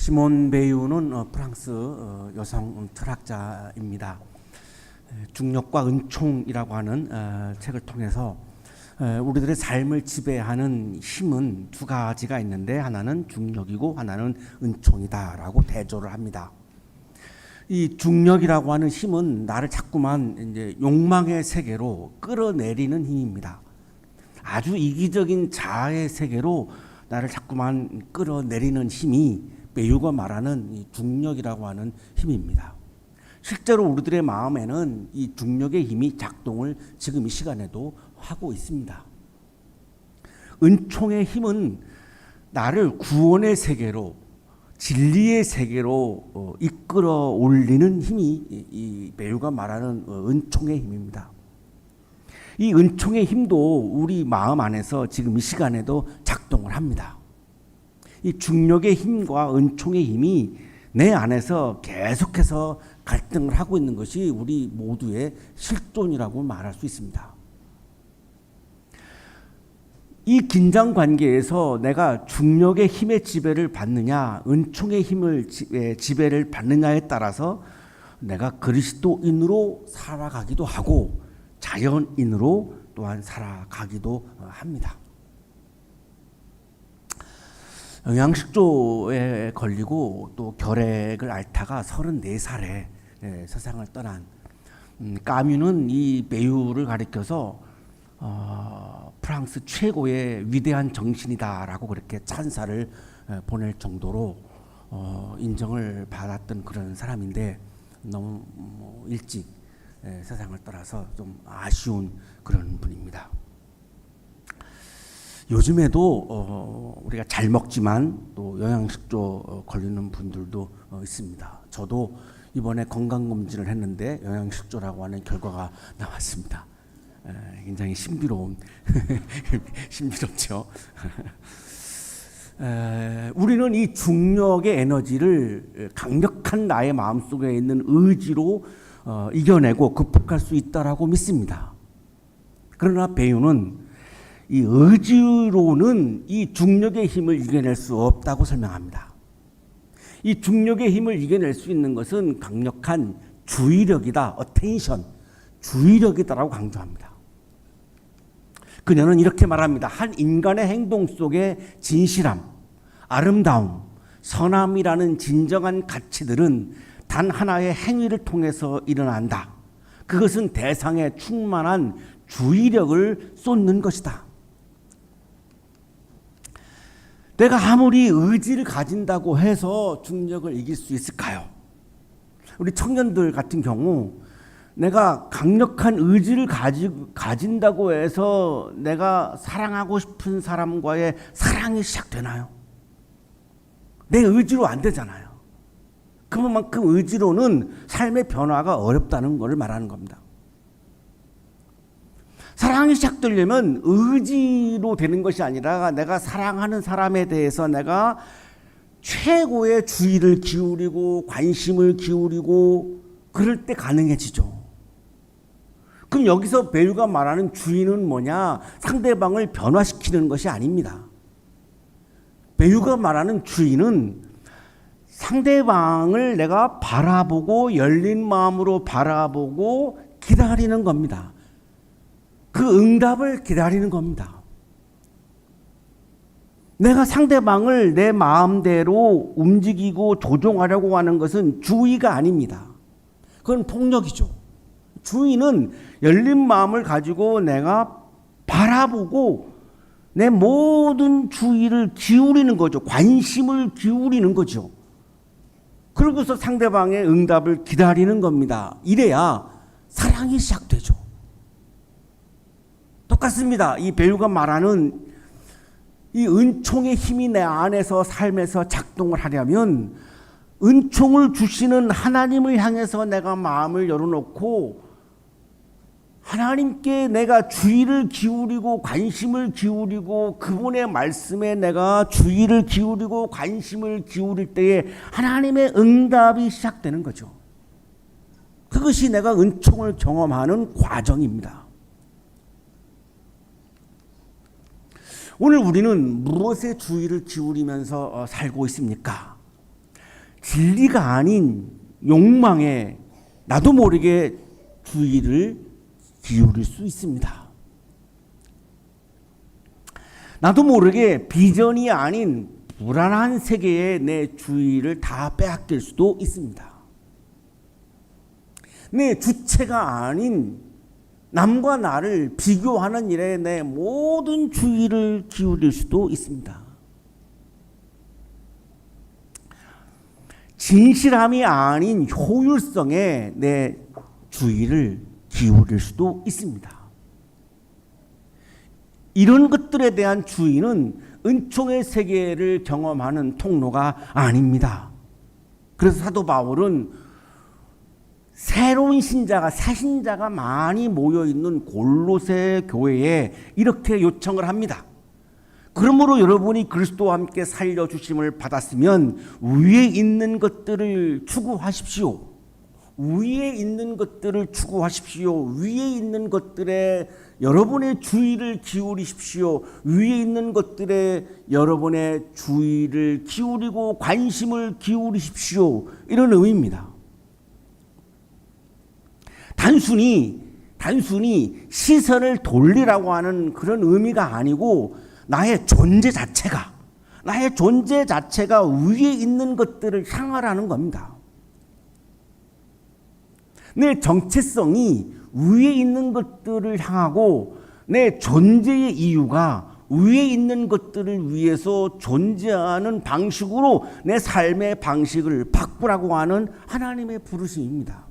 시몬 베유는 프랑스 여성 철학자입니다. 중력과 은총이라고 하는 책을 통해서 우리들의 삶을 지배하는 힘은 두 가지가 있는데 하나는 중력이고 하나는 은총이다라고 대조를 합니다. 이 중력이라고 하는 힘은 나를 자꾸만 이제 욕망의 세계로 끌어내리는 힘입니다. 아주 이기적인 자아의 세계로 나를 자꾸만 끌어내리는 힘이 베유가 말하는 이 중력이라고 하는 힘입니다. 실제로 우리들의 마음에는 이 중력의 힘이 작동을 지금 이 시간에도 하고 있습니다. 은총의 힘은 나를 구원의 세계로, 진리의 세계로 이끌어 올리는 힘이 이 베유가 말하는 은총의 힘입니다. 이 은총의 힘도 우리 마음 안에서 지금 이 시간에도 작동을 합니다. 이 중력의 힘과 은총의 힘이 내 안에서 계속해서 갈등을 하고 있는 것이 우리 모두의 실존이라고 말할 수 있습니다. 이 긴장 관계에서 내가 중력의 힘의 지배를 받느냐, 은총의 힘을 지배를 받느냐에 따라서 내가 그리스도인으로 살아가기도 하고 자연인으로 또한 살아가기도 합니다. 영양실조에 걸리고 또 결핵을 앓다가 34살에 세상을 떠난 까뮈는 이 베유를 가리켜서 프랑스 최고의 위대한 정신이다라고 그렇게 찬사를 보낼 정도로 인정을 받았던 그런 사람인데 너무 일찍 세상을 떠나서 좀 아쉬운 그런 분입니다. 요즘에도 우리가 잘 먹지만 또 영양실조 걸리는 분들도 있습니다. 저도 이번에 건강검진을 했는데 영양실조라고 하는 결과가 나왔습니다. 굉장히 신비롭죠. 우리는 이 중력의 에너지를 강력한 나의 마음속에 있는 의지로 이겨내고 극복할 수 있다라고 믿습니다. 그러나 베유는 이 의지로는 이 중력의 힘을 이겨낼 수 없다고 설명합니다. 이 중력의 힘을 이겨낼 수 있는 것은 강력한 주의력이다, attention, 주의력이다라고 강조합니다. 그녀는 이렇게 말합니다. 한 인간의 행동 속에 진실함, 아름다움, 선함이라는 진정한 가치들은 단 하나의 행위를 통해서 일어난다. 그것은 대상에 충만한 주의력을 쏟는 것이다. 내가 아무리 의지를 가진다고 해서 중력을 이길 수 있을까요? 우리 청년들 같은 경우 내가 강력한 의지를 가진다고 해서 내가 사랑하고 싶은 사람과의 사랑이 시작되나요? 내 의지로 안 되잖아요. 그만큼 의지로는 삶의 변화가 어렵다는 것을 말하는 겁니다. 사랑이 시작되려면 의지로 되는 것이 아니라 내가 사랑하는 사람에 대해서 내가 최고의 주의를 기울이고 관심을 기울이고 그럴 때 가능해지죠. 그럼 여기서 베유가 말하는 주의는 뭐냐? 상대방을 변화시키는 것이 아닙니다. 베유가 말하는 주의는 상대방을 내가 바라보고 열린 마음으로 바라보고 기다리는 겁니다. 그 응답을 기다리는 겁니다. 내가 상대방을 내 마음대로 움직이고 조종하려고 하는 것은 주의가 아닙니다. 그건 폭력이죠. 주의는 열린 마음을 가지고 내가 바라보고 내 모든 주의를 기울이는 거죠. 관심을 기울이는 거죠. 그러고서 상대방의 응답을 기다리는 겁니다. 이래야 사랑이 시작되죠. 똑같습니다. 이 베유가 말하는 이 은총의 힘이 내 안에서 삶에서 작동을 하려면 은총을 주시는 하나님을 향해서 내가 마음을 열어놓고 하나님께 내가 주의를 기울이고 관심을 기울이고 그분의 말씀에 내가 주의를 기울이고 관심을 기울일 때에 하나님의 응답이 시작되는 거죠. 그것이 내가 은총을 경험하는 과정입니다. 오늘 우리는 무엇에 주의를 기울이면서 살고 있습니까? 진리가 아닌 욕망에 나도 모르게 주의를 기울일 수 있습니다. 나도 모르게 비전이 아닌 불안한 세계에 내 주의를 다 빼앗길 수도 있습니다. 내 주체가 아닌 남과 나를 비교하는 일에 내 모든 주의를 기울일 수도 있습니다. 진실함이 아닌 효율성에 내 주의를 기울일 수도 있습니다. 이런 것들에 대한 주의는 은총의 세계를 경험하는 통로가 아닙니다. 그래서 사도 바울은 새로운 신자가, 새 신자가 많이 모여있는 골로새 교회에 이렇게 요청을 합니다. 그러므로 여러분이 그리스도와 함께 살려주심을 받았으면 위에 있는 것들을 추구하십시오. 위에 있는 것들을 추구하십시오. 위에 있는 것들에 여러분의 주의를 기울이십시오. 위에 있는 것들에 여러분의 주의를 기울이고 관심을 기울이십시오. 이런 의미입니다. 단순히 시선을 돌리라고 하는 그런 의미가 아니고 나의 존재 자체가 위에 있는 것들을 향하라는 겁니다. 내 정체성이 위에 있는 것들을 향하고 내 존재의 이유가 위에 있는 것들을 위해서 존재하는 방식으로 내 삶의 방식을 바꾸라고 하는 하나님의 부르심입니다.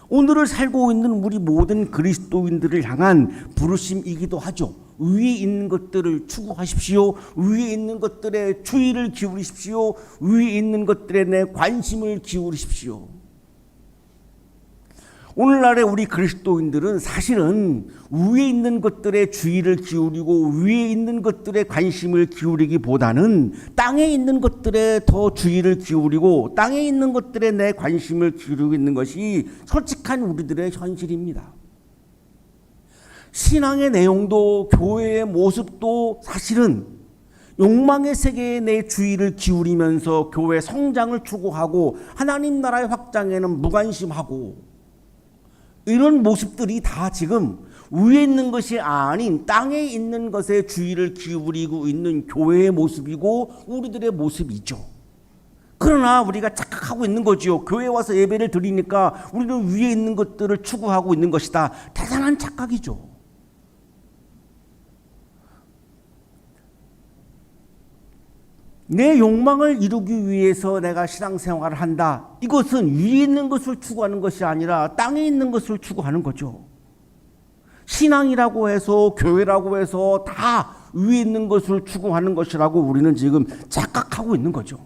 오늘을 살고 있는 우리 모든 그리스도인들을 향한 부르심이기도 하죠. 위에 있는 것들을 추구하십시오. 위에 있는 것들에 주의를 기울이십시오. 위에 있는 것들에 내 관심을 기울이십시오. 오늘날의 우리 그리스도인들은 사실은 위에 있는 것들에 주의를 기울이고 위에 있는 것들에 관심을 기울이기보다는 땅에 있는 것들에 더 주의를 기울이고 땅에 있는 것들에 내 관심을 기울이고 있는 것이 솔직한 우리들의 현실입니다. 신앙의 내용도 교회의 모습도 사실은 욕망의 세계에 내 주의를 기울이면서 교회 성장을 추구하고 하나님 나라의 확장에는 무관심하고 이런 모습들이 다 지금 위에 있는 것이 아닌 땅에 있는 것에 주의를 기울이고 있는 교회의 모습이고 우리들의 모습이죠. 그러나 우리가 착각하고 있는 거지요. 교회에 와서 예배를 드리니까 우리는 위에 있는 것들을 추구하고 있는 것이다. 대단한 착각이죠. 내 욕망을 이루기 위해서 내가 신앙생활을 한다. 이것은 위에 있는 것을 추구하는 것이 아니라 땅에 있는 것을 추구하는 거죠. 신앙이라고 해서 교회라고 해서 다 위에 있는 것을 추구하는 것이라고 우리는 지금 착각하고 있는 거죠.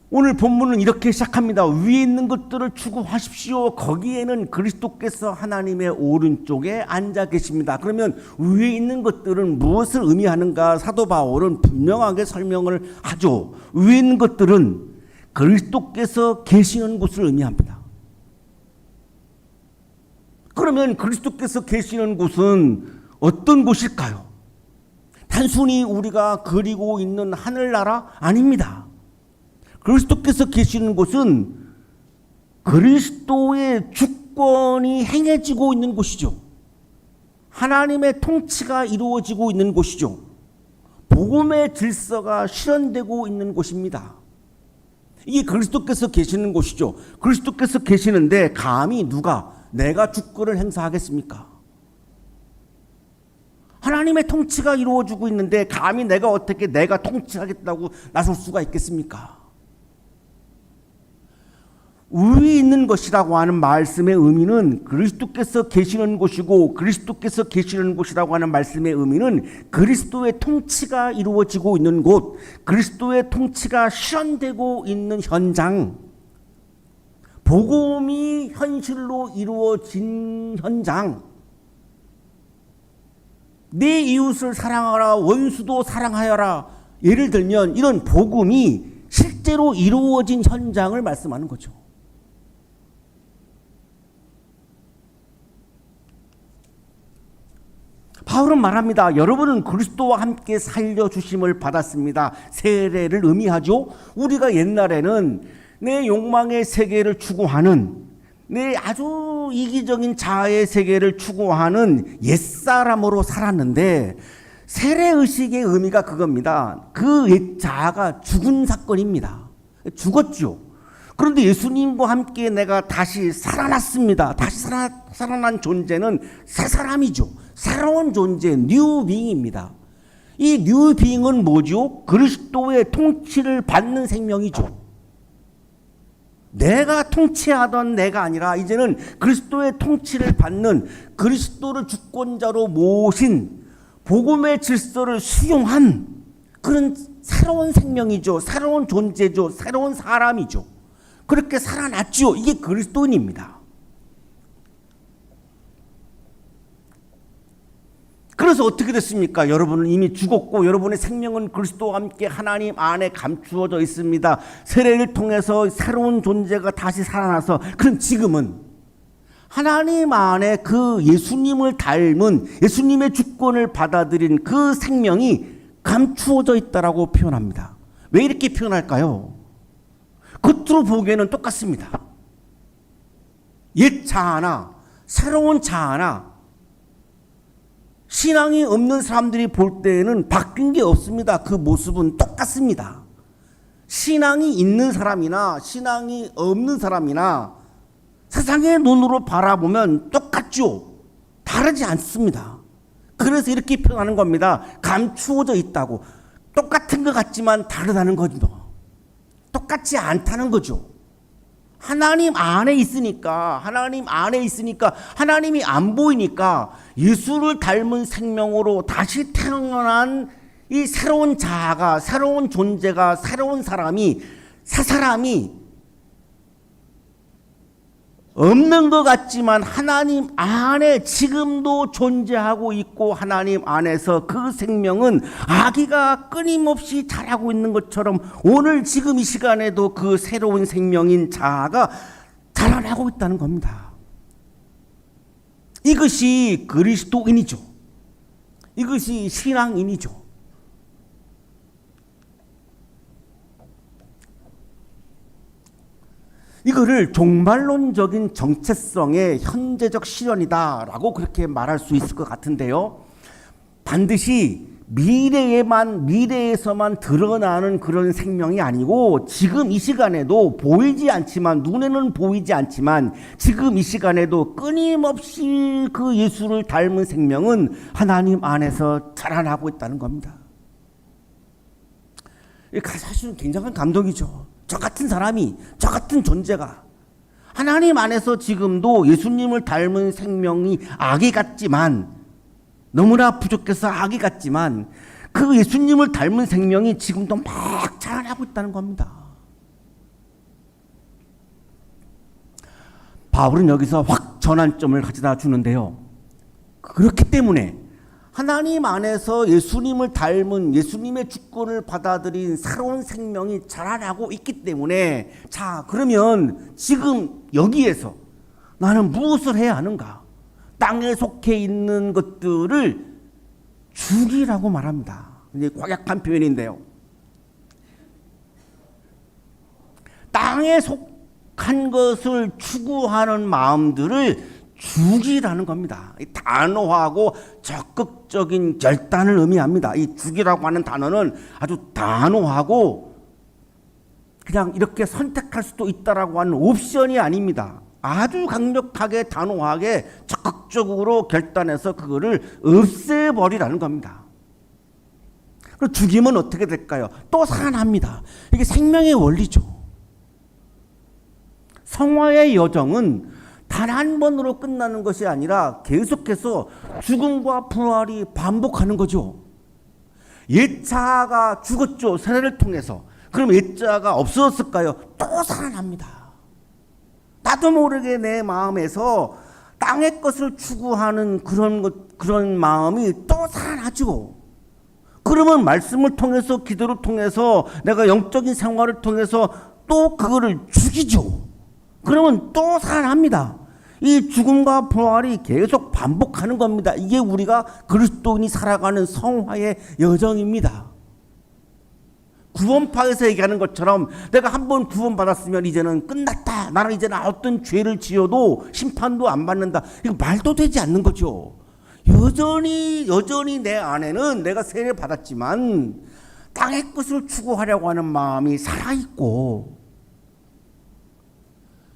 오늘 본문은 이렇게 시작합니다. 위에 있는 것들을 추구하십시오. 거기에는 그리스도께서 하나님의 오른쪽에 앉아 계십니다. 그러면 위에 있는 것들은 무엇을 의미하는가? 사도 바울은 분명하게 설명을 하죠. 위에 있는 것들은 그리스도께서 계시는 곳을 의미합니다. 그러면 그리스도께서 계시는 곳은 어떤 곳일까요? 단순히 우리가 그리고 있는 하늘나라? 아닙니다. 그리스도께서 계시는 곳은 그리스도의 주권이 행해지고 있는 곳이죠. 하나님의 통치가 이루어지고 있는 곳이죠. 복음의 질서가 실현되고 있는 곳입니다. 이게 그리스도께서 계시는 곳이죠. 그리스도께서 계시는데 감히 누가 내가 주권을 행사하겠습니까? 하나님의 통치가 이루어지고 있는데 감히 내가 어떻게 내가 통치하겠다고 나설 수가 있겠습니까? 위에 있는 것이라고 하는 말씀의 의미는 그리스도께서 계시는 곳이고 그리스도께서 계시는 곳이라고 하는 말씀의 의미는 그리스도의 통치가 이루어지고 있는 곳, 그리스도의 통치가 실현되고 있는 현장, 복음이 현실로 이루어진 현장, 내 이웃을 사랑하라 원수도 사랑하여라, 예를 들면 이런 복음이 실제로 이루어진 현장을 말씀하는 거죠. 바울은 말합니다. 여러분은 그리스도와 함께 살려주심을 받았습니다. 세례를 의미하죠. 우리가 옛날에는 내 욕망의 세계를 추구하는, 내 아주 이기적인 자아의 세계를 추구하는 옛사람으로 살았는데, 세례의식의 의미가 그겁니다. 그 옛 자아가 죽은 사건입니다. 죽었죠. 그런데 예수님과 함께 내가 다시 살아났습니다. 다시 살아난 존재는 새 사람이죠. 새로운 존재, 뉴빙입니다. 이 뉴빙은 뭐죠? 그리스도의 통치를 받는 생명이죠. 내가 통치하던 내가 아니라 이제는 그리스도의 통치를 받는, 그리스도를 주권자로 모신 복음의 질서를 수용한 그런 새로운 생명이죠. 새로운 존재죠. 새로운 사람이죠. 그렇게 살아났죠. 이게 그리스도인입니다. 그래서 어떻게 됐습니까? 여러분은 이미 죽었고 여러분의 생명은 그리스도와 함께 하나님 안에 감추어져 있습니다. 세례를 통해서 새로운 존재가 다시 살아나서, 그럼 지금은 하나님 안에 그 예수님을 닮은, 예수님의 주권을 받아들인 그 생명이 감추어져 있다라고 표현합니다. 왜 이렇게 표현할까요? 겉으로 보기에는 똑같습니다. 옛 자아나 새로운 자아나 신앙이 없는 사람들이 볼 때에는 바뀐 게 없습니다. 그 모습은 똑같습니다. 신앙이 있는 사람이나 신앙이 없는 사람이나 세상의 눈으로 바라보면 똑같죠. 다르지 않습니다. 그래서 이렇게 표현하는 겁니다. 감추어져 있다고. 똑같은 것 같지만 다르다는 거죠. 똑같지 않다는 거죠. 하나님 안에 있으니까, 하나님이 안 보이니까 예수를 닮은 생명으로 다시 태어난 이 새로운 자아가, 새로운 존재가, 새로운 사람이, 새 사람이 없는 것 같지만 하나님 안에 지금도 존재하고 있고, 하나님 안에서 그 생명은 아기가 끊임없이 자라고 있는 것처럼 오늘 지금 이 시간에도 그 새로운 생명인 자아가 자라나고 있다는 겁니다. 이것이 그리스도인이죠. 이것이 신앙인이죠. 이거를 종말론적인 정체성의 현재적 실현이다라고 그렇게 말할 수 있을 것 같은데요. 반드시 미래에서만 드러나는 그런 생명이 아니고, 지금 이 시간에도 보이지 않지만, 눈에는 보이지 않지만 지금 이 시간에도 끊임없이 그 예수를 닮은 생명은 하나님 안에서 자라나고 있다는 겁니다. 사실은 굉장한 감동이죠. 저 같은 사람이, 저 같은 존재가 하나님 안에서 지금도 예수님을 닮은 생명이 아기 같지만, 너무나 부족해서 아기 같지만 그 예수님을 닮은 생명이 지금도 막 자라나고 있다는 겁니다. 바울은 여기서 확 전환점을 가져다 주는데요. 그렇기 때문에 하나님 안에서 예수님을 닮은, 예수님의 주권을 받아들인 새로운 생명이 자라나고 있기 때문에, 자, 그러면 지금 여기에서 나는 무엇을 해야 하는가? 땅에 속해 있는 것들을 죽이라고 말합니다. 이제 과격한 표현인데요. 땅에 속한 것을 추구하는 마음들을 죽이라는 겁니다. 단호하고 적극적인 결단을 의미합니다. 이 죽이라고 하는 단어는 아주 단호하고 그냥 이렇게 선택할 수도 있다라고 하는 옵션이 아닙니다. 아주 강력하게, 단호하게, 적극적으로 결단해서 그거를 없애버리라는 겁니다. 그리고 죽이면 어떻게 될까요? 또 살아납니다. 이게 생명의 원리죠. 성화의 여정은 단 한 번으로 끝나는 것이 아니라 계속해서 죽음과 부활이 반복하는 거죠. 옛 자아가 죽었죠. 세례를 통해서. 그럼 옛 자아가 없어졌을까요? 또 살아납니다. 나도 모르게 내 마음에서 땅의 것을 추구하는 그런 마음이 또 살아나죠. 그러면 말씀을 통해서, 기도를 통해서, 내가 영적인 생활을 통해서 또 그거를 죽이죠. 그러면 또 살아납니다. 이 죽음과 부활이 계속 반복하는 겁니다. 이게 우리가 그리스도인이 살아가는 성화의 여정입니다. 구원파에서 얘기하는 것처럼 내가 한번 구원받았으면 이제는 끝났다. 나는 이제는 어떤 죄를 지어도 심판도 안 받는다. 이거 말도 되지 않는 거죠. 여전히 내 안에는 내가 세례 받았지만 땅의 것을 추구하려고 하는 마음이 살아있고,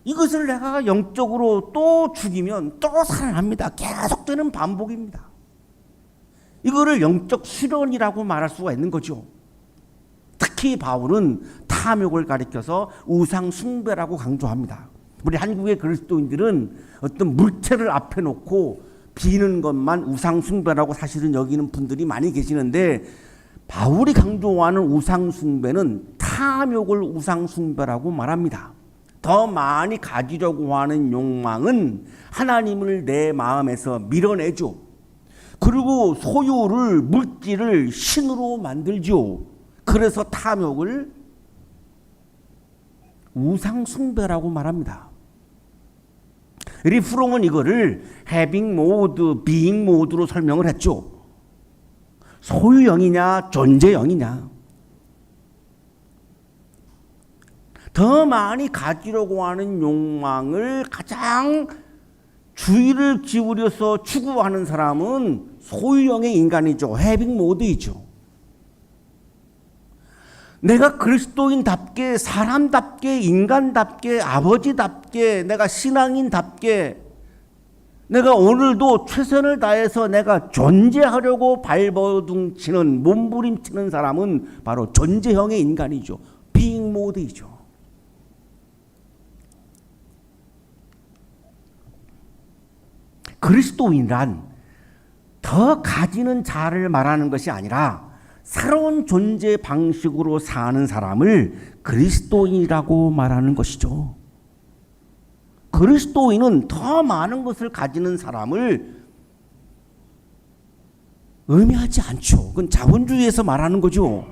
이것을 내가 영적으로 또 죽이면 또 살아납니다. 계속되는 반복입니다. 이거를 영적 수련이라고 말할 수가 있는 거죠. 특히 바울은 탐욕을 가리켜서 우상 숭배라고 강조합니다. 우리 한국의 그리스도인들은 어떤 물체를 앞에 놓고 비는 것만 우상 숭배라고 사실은 여기는 분들이 많이 계시는데, 바울이 강조하는 우상 숭배는 탐욕을 우상 숭배라고 말합니다. 더 많이 가지려고 하는 욕망은 하나님을 내 마음에서 밀어내죠. 그리고 소유를, 물질을 신으로 만들죠. 그래서 탐욕을 우상 숭배라고 말합니다. 리프롱은 이거를 having mode, being mode로 설명을 했죠. 소유형이냐 존재형이냐. 더 많이 가지려고 하는 욕망을 가장 주의를 기울여서 추구하는 사람은 소유형의 인간이죠. having mode이죠. 내가 그리스도인답게, 사람답게, 인간답게, 아버지답게, 내가 신앙인답게, 내가 오늘도 최선을 다해서 내가 존재하려고 발버둥치는, 몸부림치는 사람은 바로 존재형의 인간이죠. being mode이죠. 그리스도인이란 더 가지는 자를 말하는 것이 아니라 새로운 존재 방식으로 사는 사람을 그리스도인이라고 말하는 것이죠. 그리스도인은 더 많은 것을 가지는 사람을 의미하지 않죠. 그건 자본주의에서 말하는 거죠.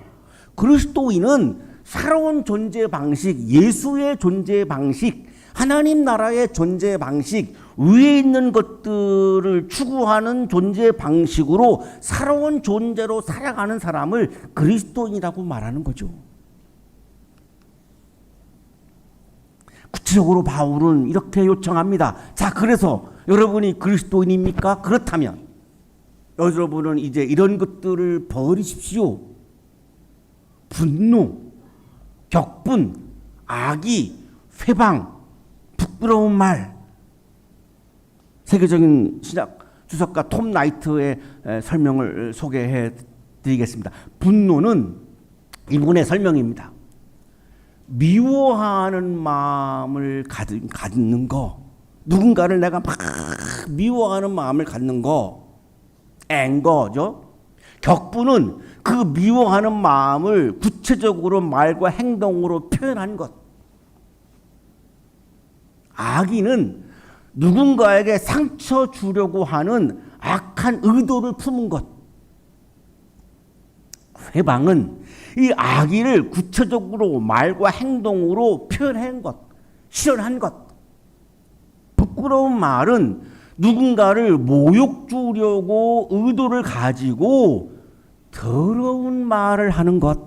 그리스도인은 새로운 존재 방식, 예수의 존재 방식, 하나님 나라의 존재 방식, 위에 있는 것들을 추구하는 존재 방식으로 새로운 존재로 살아가는 사람을 그리스도인이라고 말하는 거죠. 구체적으로 바울은 이렇게 요청합니다. 자, 그래서 여러분이 그리스도인입니까? 그렇다면 여러분은 이제 이런 것들을 버리십시오. 분노, 격분, 악의, 회방, 부끄러운 말. 세계적인 신약 주석가 톰 나이트의 설명을 소개해 드리겠습니다. 분노는 이분의 설명입니다. 미워하는 마음을 갖는 거, 누군가를 내가 막 미워하는 마음을 갖는 거, 앵거죠. 격분은 그 미워하는 마음을 구체적으로 말과 행동으로 표현한 것. 악의는 누군가에게 상처 주려고 하는 악한 의도를 품은 것. 회방은 이 악의를 구체적으로 말과 행동으로 표현한 것, 실현한 것. 부끄러운 말은 누군가를 모욕 주려고 의도를 가지고 더러운 말을 하는 것.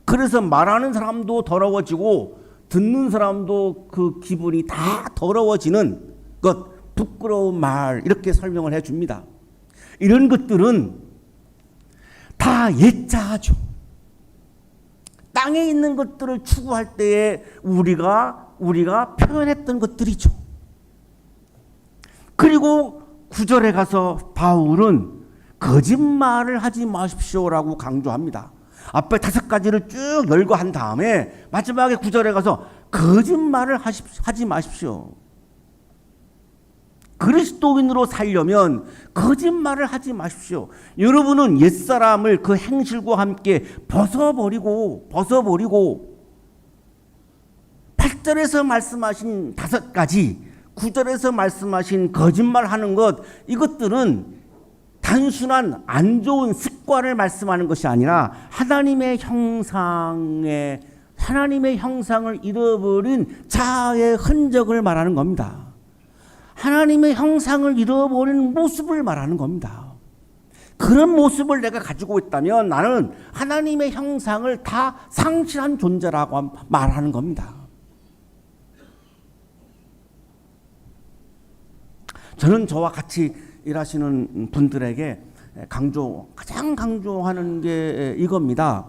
그래서 말하는 사람도 더러워지고 듣는 사람도 그 기분이 다 더러워지는 것, 부끄러운 말, 이렇게 설명을 해줍니다. 이런 것들은 다 예자하죠. 땅에 있는 것들을 추구할 때에 우리가 표현했던 것들이죠. 그리고 9절에 가서 바울은 거짓말을 하지 마십시오라고 강조합니다. 앞에 5가지를 쭉 열거한 다음에 마지막에 9절에 가서 거짓말을 하지 마십시오. 그리스도인으로 살려면 거짓말을 하지 마십시오. 여러분은 옛사람을 그 행실과 함께 벗어버리고 8절에서 말씀하신 5가지, 9절에서 말씀하신 거짓말하는 것, 이것들은 단순한 안 좋은 습관을 말씀하는 것이 아니라 하나님의 형상을 잃어버린 자아의 흔적을 말하는 겁니다. 하나님의 형상을 잃어버리는 모습을 말하는 겁니다. 그런 모습을 내가 가지고 있다면 나는 하나님의 형상을 다 상실한 존재라고 말하는 겁니다. 저는 저와 같이 일하시는 분들에게 가장 강조하는 게 이겁니다.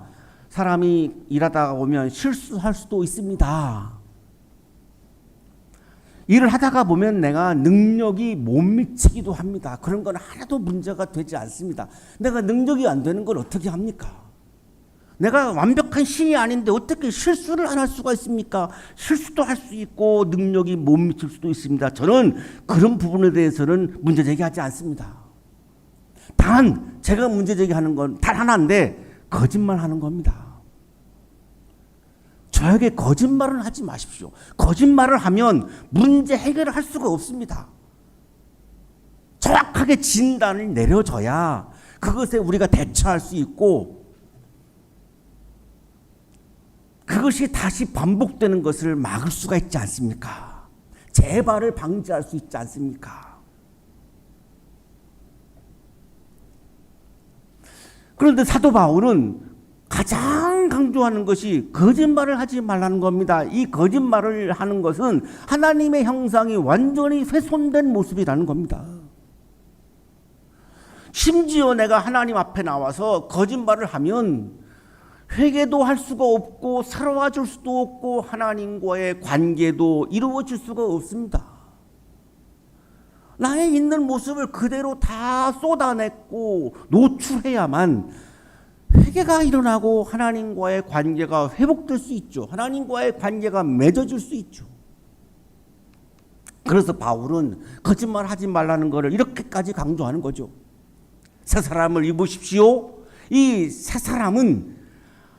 사람이 일하다가 보면 실수할 수도 있습니다. 일을 하다가 보면 내가 능력이 못 미치기도 합니다. 그런 건 하나도 문제가 되지 않습니다. 내가 능력이 안 되는 걸 어떻게 합니까? 내가 완벽한 신이 아닌데 어떻게 실수를 안 할 수가 있습니까? 실수도 할 수 있고 능력이 못 미칠 수도 있습니다. 저는 그런 부분에 대해서는 문제 제기하지 않습니다. 단 제가 문제 제기하는 건 단 하나인데 거짓말하는 겁니다. 저에게 거짓말을 하지 마십시오. 거짓말을 하면 문제 해결을 할 수가 없습니다. 정확하게 진단을 내려줘야 그것에 우리가 대처할 수 있고 그것이 다시 반복되는 것을 막을 수가 있지 않습니까? 재발을 방지할 수 있지 않습니까? 그런데 사도 바울은 가장 강조하는 것이 거짓말을 하지 말라는 겁니다. 이 거짓말을 하는 것은 하나님의 형상이 완전히 훼손된 모습이라는 겁니다. 심지어 내가 하나님 앞에 나와서 거짓말을 하면 회개도 할 수가 없고 새로워질 수도 없고 하나님과의 관계도 이루어질 수가 없습니다. 나의 있는 모습을 그대로 다 쏟아냈고 노출해야만 회개가 일어나고 하나님과의 관계가 회복될 수 있죠. 하나님과의 관계가 맺어질 수 있죠. 그래서 바울은 거짓말하지 말라는 것을 이렇게까지 강조하는 거죠. 새 사람을 입으십시오. 이 새 사람은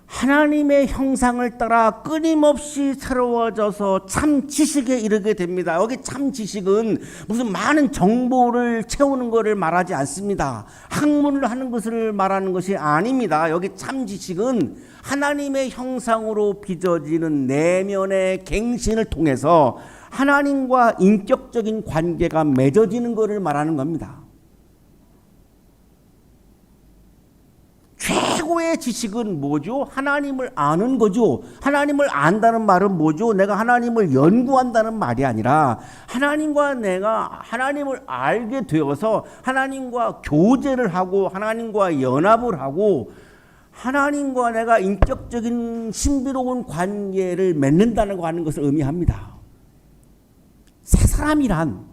하나님의 형상을 따라 끊임없이 새로워져서 참 지식에 이르게 됩니다. 여기 참 지식은 무슨 많은 정보를 채우는 것을 말하지 않습니다. 학문을 하는 것을 말하는 것이 아닙니다. 여기 참 지식은 하나님의 형상으로 빚어지는 내면의 갱신을 통해서 하나님과 인격적인 관계가 맺어지는 것을 말하는 겁니다. 최고의 지식은 뭐죠? 하나님을 아는 거죠. 하나님을 안다는 말은 뭐죠? 내가 하나님을 연구한다는 말이 아니라 하나님과 내가 하나님을 알게 되어서 하나님과 교제를 하고 하나님과 연합을 하고 하나님과 내가 인격적인 신비로운 관계를 맺는다고 하는 것을 의미합니다. 새 사람이란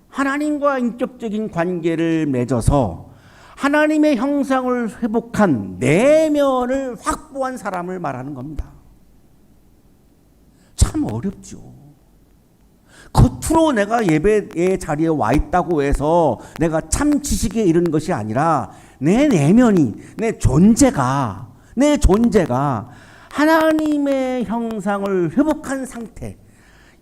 하나님과 인격적인 관계를 맺어서 하나님의 형상을 회복한 내면을 확보한 사람을 말하는 겁니다. 참 어렵죠. 겉으로 내가 예배의 자리에 와 있다고 해서 내가 참 지식에 이른 것이 아니라 내 내면이, 내 존재가 하나님의 형상을 회복한 상태,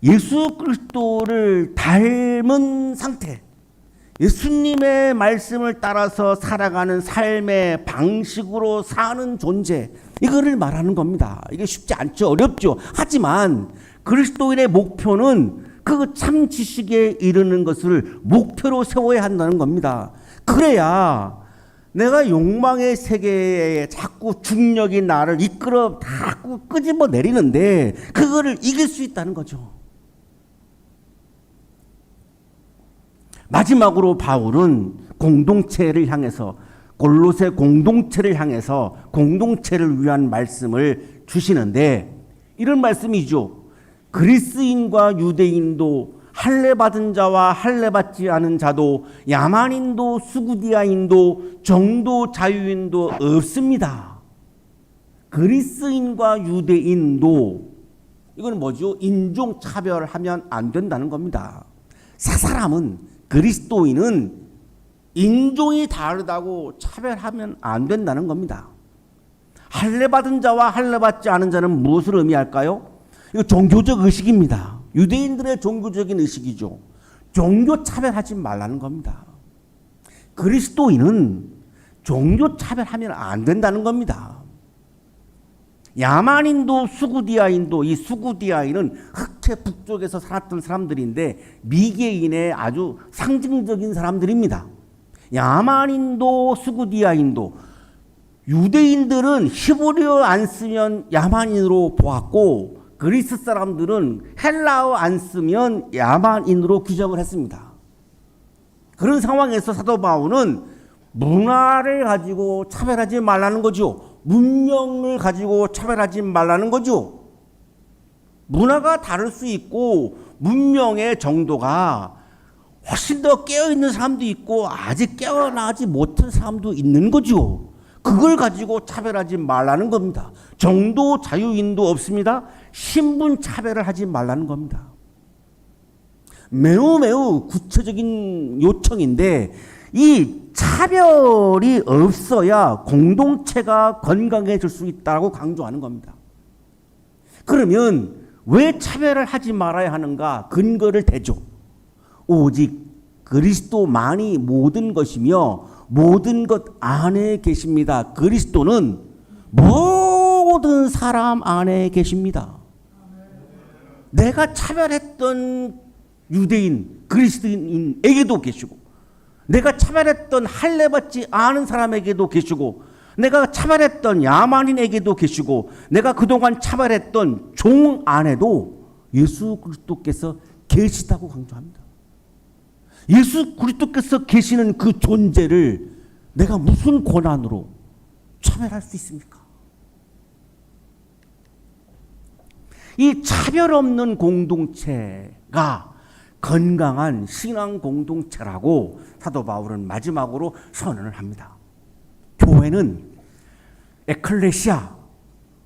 예수 그리스도를 닮은 상태, 예수님의 말씀을 따라서 살아가는 삶의 방식으로 사는 존재, 이거를 말하는 겁니다. 이게 쉽지 않죠. 어렵죠. 하지만 그리스도인의 목표는 그 참 지식에 이르는 것을 목표로 세워야 한다는 겁니다. 그래야 내가 욕망의 세계에 자꾸 중력이 나를 이끌어 자꾸 끄집어 내리는데 그거를 이길 수 있다는 거죠. 마지막으로 바울은 공동체를 향해서 골로새 공동체를 향해서 공동체를 위한 말씀을 주시는데 이런 말씀이죠. 그리스인과 유대인도 할례 받은 자와 할례 받지 않은 자도 야만인도 수구디아인도 정도 자유인도 없습니다. 그리스인과 유대인도 이건 뭐죠? 인종 차별하면 안 된다는 겁니다. 새 사람은 그리스도인은 인종이 다르다고 차별하면 안 된다는 겁니다. 할례 받은 자와 할례 받지 않은 자는 무엇을 의미할까요? 이거 종교적 의식입니다. 유대인들의 종교적인 의식이죠. 종교 차별하지 말라는 겁니다. 그리스도인은 종교 차별하면 안 된다는 겁니다. 야만인도 수구디아인도 이 수구디아인은 흑해 북쪽에서 살았던 사람들인데 미개인의 아주 상징적인 사람들입니다. 야만인도 스구디아인도, 유대인들은 히브리어 안 쓰면 야만인으로 보았고 그리스 사람들은 헬라어 안 쓰면 야만인으로 규정을 했습니다. 그런 상황에서 사도 바울은 문화를 가지고 차별하지 말라는 거죠. 문명을 가지고 차별하지 말라는 거죠. 문화가 다를 수 있고 문명의 정도가 훨씬 더 깨어있는 사람도 있고 아직 깨어나지 못한 사람도 있는 거죠. 그걸 가지고 차별하지 말라는 겁니다. 정도 자유인도 없습니다. 신분 차별을 하지 말라는 겁니다. 매우 구체적인 요청인데 이 차별이 없어야 공동체가 건강해질 수 있다고 강조하는 겁니다. 그러면 왜 차별을 하지 말아야 하는가? 근거를 대죠. 오직 그리스도만이 모든 것이며 모든 것 안에 계십니다. 그리스도는 모든 사람 안에 계십니다. 내가 차별했던 유대인, 그리스도인에게도 계시고 내가 차별했던 할례받지 않은 사람에게도 계시고 내가 차별했던 야만인에게도 계시고 내가 그동안 차별했던 종 안에도 예수 그리스도께서 계시다고 강조합니다. 예수 그리스도께서 계시는 그 존재를 내가 무슨 권한으로 차별할 수 있습니까? 이 차별 없는 공동체가 건강한 신앙 공동체라고 사도 바울은 마지막으로 선언을 합니다. 교회는 에클레시아,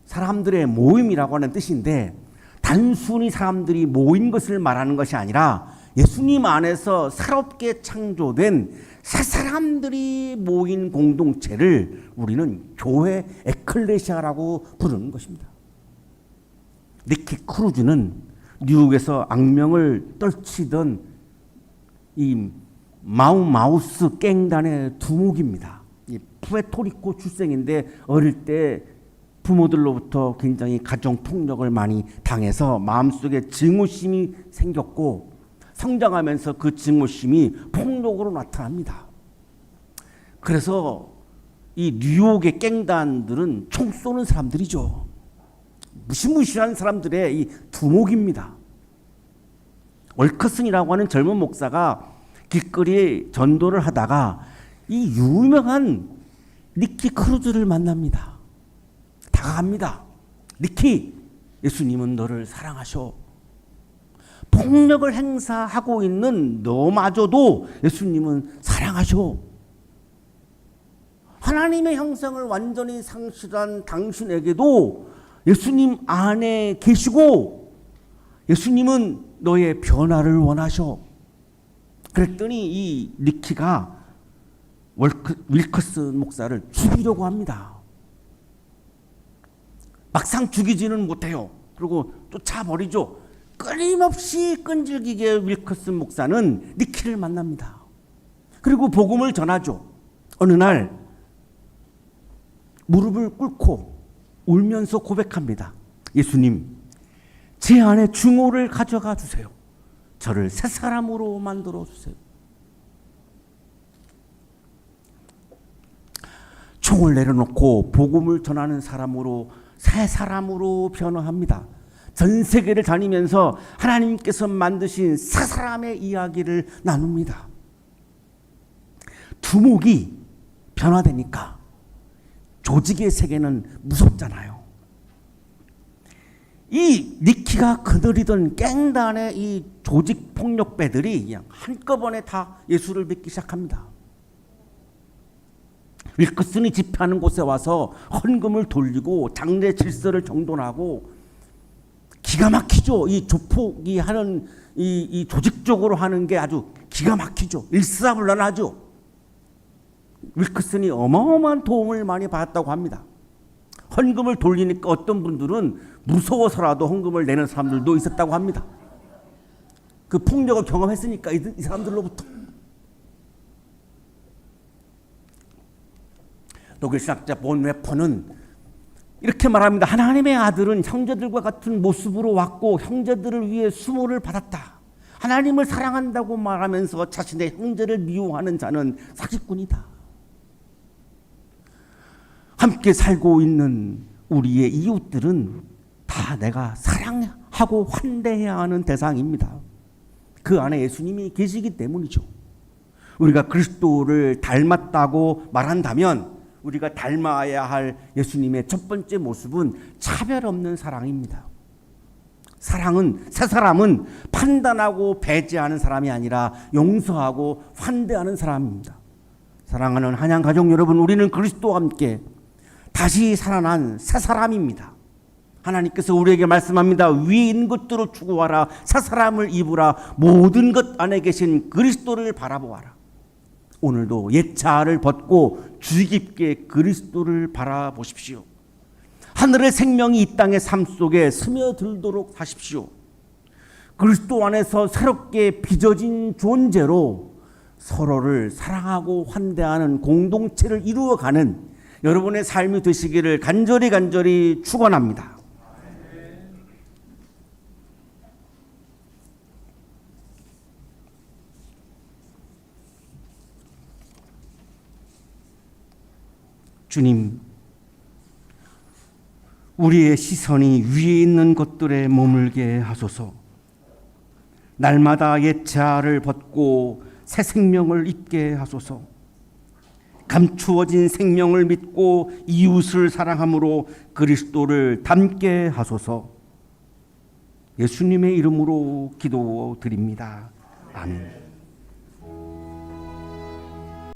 사람들의 모임이라고 하는 뜻인데 단순히 사람들이 모인 것을 말하는 것이 아니라 예수님 안에서 새롭게 창조된 새 사람들이 모인 공동체를 우리는 교회 에클레시아라고 부르는 것입니다. 니키 크루즈는 뉴욕에서 악명을 떨치던 이 마우마우스 갱단의 두목입니다. 푸에토리코 출생인데 어릴 때 부모들로부터 굉장히 가정 폭력을 많이 당해서 마음속에 증오심이 생겼고 성장하면서 그 증오심이 폭력으로 나타납니다. 그래서 이 뉴욕의 갱단들은 총 쏘는 사람들이죠. 무시무시한 사람들의 이 두목입니다. 월커슨이라고 하는 젊은 목사가 길거리에 전도를 하다가 이 유명한 니키 크루즈를 만납니다. 다가갑니다. 니키, 예수님은 너를 사랑하셔. 폭력을 행사하고 있는 너마저도 예수님은 사랑하셔. 하나님의 형상을 완전히 상실한 당신에게도 예수님 안에 계시고 예수님은 너의 변화를 원하셔. 그랬더니 이 니키가 윌커슨 목사를 죽이려고 합니다. 막상 죽이지는 못해요. 그리고 쫓아버리죠. 끊임없이 끈질기게 윌커슨 목사는 니키를 만납니다. 그리고 복음을 전하죠. 어느 날 무릎을 꿇고 울면서 고백합니다. 예수님, 제 안에 증오를 가져가 주세요. 저를 새 사람으로 만들어 주세요. 총을 내려놓고 복음을 전하는 사람으로 새 사람으로 변화합니다. 전 세계를 다니면서 하나님께서 만드신 새 사람의 이야기를 나눕니다. 두목이 변화되니까 조직의 세계는 무섭잖아요. 이 니키가 거느리던 갱단의 이 조직 폭력배들이 그냥 한꺼번에 다 예수를 믿기 시작합니다. 윌커슨이 집회하는 곳에 와서 헌금을 돌리고 장례 질서를 정돈하고 기가 막히죠. 이 조폭이 하는 이 조직적으로 하는 게 아주 기가 막히죠. 일사불란하죠. 윌커슨이 어마어마한 도움을 많이 받았다고 합니다. 헌금을 돌리니까 어떤 분들은 무서워서라도 헌금을 내는 사람들도 있었다고 합니다. 그 폭력을 경험했으니까 이 사람들로부터. 독일 신학자 본 웨퍼는 이렇게 말합니다. 하나님의 아들은 형제들과 같은 모습으로 왔고 형제들을 위해 수모를 받았다. 하나님을 사랑한다고 말하면서 자신의 형제를 미워하는 자는 사기꾼이다. 함께 살고 있는 우리의 이웃들은 다 내가 사랑하고 환대해야 하는 대상입니다. 그 안에 예수님이 계시기 때문이죠. 우리가 그리스도를 닮았다고 말한다면 우리가 닮아야 할 예수님의 첫 번째 모습은 차별 없는 사랑입니다. 사랑은, 새 사람은 판단하고 배제하는 사람이 아니라 용서하고 환대하는 사람입니다. 사랑하는 한양 가족 여러분, 우리는 그리스도와 함께 다시 살아난 새 사람입니다. 하나님께서 우리에게 말씀합니다. 위에 있는 것들을 추구하라. 새 사람을 입으라. 모든 것 안에 계신 그리스도를 바라보아라. 오늘도 옛 자아를 벗고 주의 깊게 그리스도를 바라보십시오. 하늘의 생명이 이 땅의 삶 속에 스며들도록 하십시오. 그리스도 안에서 새롭게 빚어진 존재로 서로를 사랑하고 환대하는 공동체를 이루어가는 여러분의 삶이 되시기를 간절히 축원합니다. 주님, 우리의 시선이 위에 있는 것들에 머물게 하소서. 날마다 옛 자아를 벗고 새 생명을 입게 하소서. 감추어진 생명을 믿고 이웃을 사랑함으로 그리스도를 닮게 하소서. 예수님의 이름으로 기도드립니다. 아멘.